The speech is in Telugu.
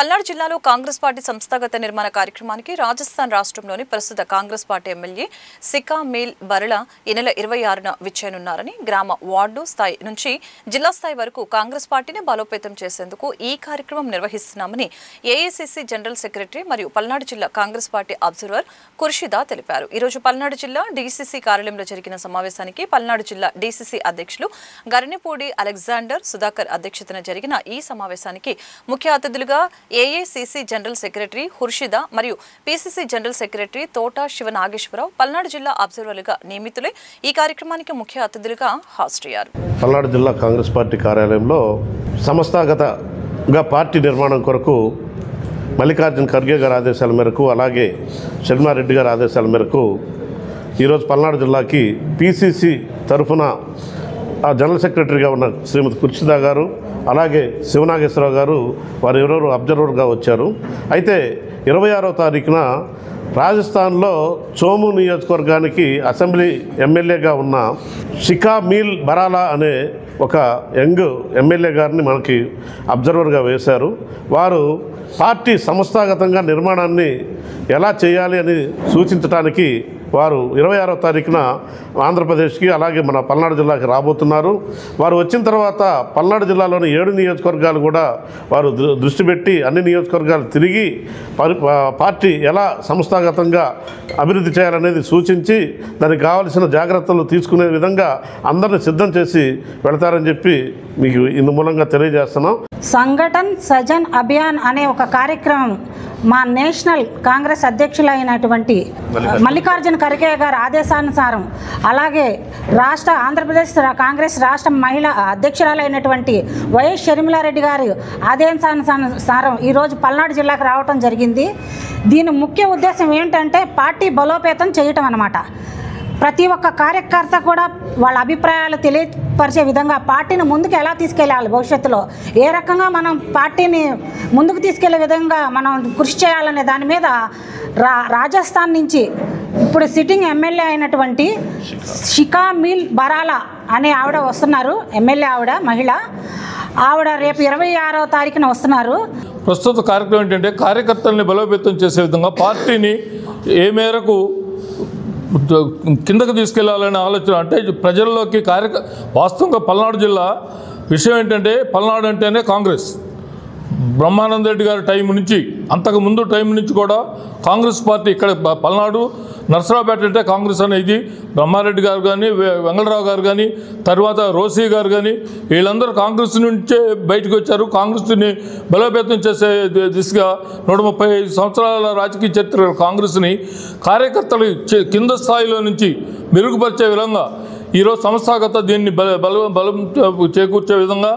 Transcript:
పల్నాడు జిల్లాలో కాంగ్రెస్ పార్టీ సంస్థాగత నిర్మాణ కార్యక్రమానికి రాజస్థాన్ రాష్ట్రంలోని ప్రస్తుత కాంగ్రెస్ పార్టీ ఎమ్మెల్యే సికా మీల్ బరళ ఈ నెల 26న విచ్చేయనున్నారని గ్రామ వార్డు స్థాయి నుంచి జిల్లా స్థాయి వరకు కాంగ్రెస్ పార్టీని బలోపేతం చేసేందుకు ఈ కార్యక్రమం నిర్వహిస్తున్నామని ఏఐసీసీ జనరల్ సెక్రటరీ మరియు పల్నాడు జిల్లా కాంగ్రెస్ పార్టీ అబ్జర్వర్ ఖుర్షిదా తెలిపారు. ఈ రోజు పల్నాడు జిల్లా డీసీసీ కార్యాలయంలో జరిగిన సమావేశానికి పల్నాడు జిల్లా డీసీసీ అధ్యక్షులు గరినెపూడి అలెగ్జాండర్ సుధాకర్ అధ్యక్షతన జరిగిన ఈ సమావేశానికి ముఖ్య అతిథులుగా ఏఐసీసీ జనరల్ సెక్రటరీ ఖుర్షిదా మరియు పీసీసీ జనరల్ సెక్రటరీ తోట శివనాగేశ్వరరావు పల్నాడు జిల్లా అబ్జర్వర్లుగా నియమితులై ఈ కార్యక్రమానికి ముఖ్య అతిథులుగా హాజరయ్యారు. పల్నాడు జిల్లా కాంగ్రెస్ పార్టీ కార్యాలయంలో సంస్థాగతంగా పార్టీ నిర్మాణం కొరకు మల్లికార్జున ఖర్గే గారి ఆదేశాల మేరకు అలాగే శర్మారెడ్డి గారి ఆదేశాల మేరకు ఈరోజు పల్నాడు జిల్లాకి పీసీసీ తరఫున జనరల్ సెక్రటరీగా ఉన్న శ్రీమతి ఖుర్షిదా గారు అలాగే శివనాగేశ్వరరావు గారు వారు ఎవరెవరు అబ్జర్వర్గా వచ్చారు. అయితే 26వ తారీఖున రాజస్థాన్లో చోము నియోజకవర్గానికి అసెంబ్లీ ఎమ్మెల్యేగా ఉన్న సికా మీల్ బరాలా అనే ఒక యంగ్ ఎమ్మెల్యే గారిని మనకి అబ్జర్వర్గా వేశారు. వారు పార్టీ సంస్థాగతంగా నిర్మాణాన్ని ఎలా చేయాలి అని సూచించడానికి వారు 26వ తారీఖున ఆంధ్రప్రదేశ్కి అలాగే మన పల్నాడు జిల్లాకి రాబోతున్నారు. వారు వచ్చిన తర్వాత పల్నాడు జిల్లాలోని 7 నియోజకవర్గాలు కూడా వారు దృష్టి పెట్టి అన్ని నియోజకవర్గాలు తిరిగి పార్టీ ఎలా సంస్థాగతంగా అభివృద్ధి చేయాలనేది సూచించి దానికి కావాల్సిన జాగ్రత్తలు తీసుకునే విధంగా అందరిని సిద్ధం చేసి వెళతారని చెప్పి మీకు ఇందు మూలంగా తెలియజేస్తున్నాం. సంఘటన్ సజన్ అభియాన్ అనే ఒక కార్యక్రమం మా నేషనల్ కాంగ్రెస్ అధ్యక్షులైనటువంటి మల్లికార్జున ఖర్గే గారి ఆదేశానుసారం అలాగే ఆంధ్రప్రదేశ్ కాంగ్రెస్ రాష్ట్ర మహిళా అధ్యక్షురాలైనటువంటి వైఎస్ షర్మిలారెడ్డి గారి ఆదేశానుసారం ఈరోజు పల్నాడు జిల్లాకు రావటం జరిగింది. దీని ముఖ్య ఉద్దేశం ఏంటంటే పార్టీ బలోపేతం చేయటం అన్నమాట. ప్రతి ఒక్క కార్యకర్త కూడా వాళ్ళ అభిప్రాయాలు తెలియపరిచే విధంగా పార్టీని ముందుకు ఎలా తీసుకెళ్ళాలి, భవిష్యత్తులో ఏ రకంగా మనం పార్టీని ముందుకు తీసుకెళ్లే విధంగా మనం కృషి చేయాలనే దాని మీద రాజస్థాన్ నుంచి ఇప్పుడు సిట్టింగ్ ఎమ్మెల్యే అయినటువంటి సికా మీల్ బరాలా అనే ఆవిడ వస్తున్నారు. ఎమ్మెల్యే ఆవిడ మహిళ. ఆవిడ రేపు 26వ తారీఖున వస్తున్నారు. ప్రస్తుత కార్యక్రమం ఏంటంటే కార్యకర్తల్ని బలోపేతం చేసే విధంగా పార్టీని ఏ మేరకు కిందకు తీసుకెళ్లాలనే ఆలోచన. అంటే ప్రజల్లోకి వాస్తవంగా పల్నాడు జిల్లా విషయం ఏంటంటే పల్నాడు అంటేనే కాంగ్రెస్. బ్రహ్మానంద రెడ్డి గారి టైం నుంచి అంతకుముందు టైం నుంచి కూడా కాంగ్రెస్ పార్టీ ఇక్కడ పల్నాడు నర్సరావుపేట అంటే కాంగ్రెస్ అనేది బ్రహ్మారెడ్డి గారు కానీ వెంగళరావు గారు కానీ తర్వాత రోసీ గారు కానీ వీళ్ళందరూ కాంగ్రెస్ నుంచే బయటకు వచ్చారు. కాంగ్రెస్ని బలోపేతం చేసే దిశగా 135 సంవత్సరాల రాజకీయ చరిత్ర కాంగ్రెస్ని కార్యకర్తలు కింద స్థాయిలో నుంచి మెరుగుపరిచే విధంగా ఈరోజు సంస్థాగత దీన్ని బలం చేకూర్చే విధంగా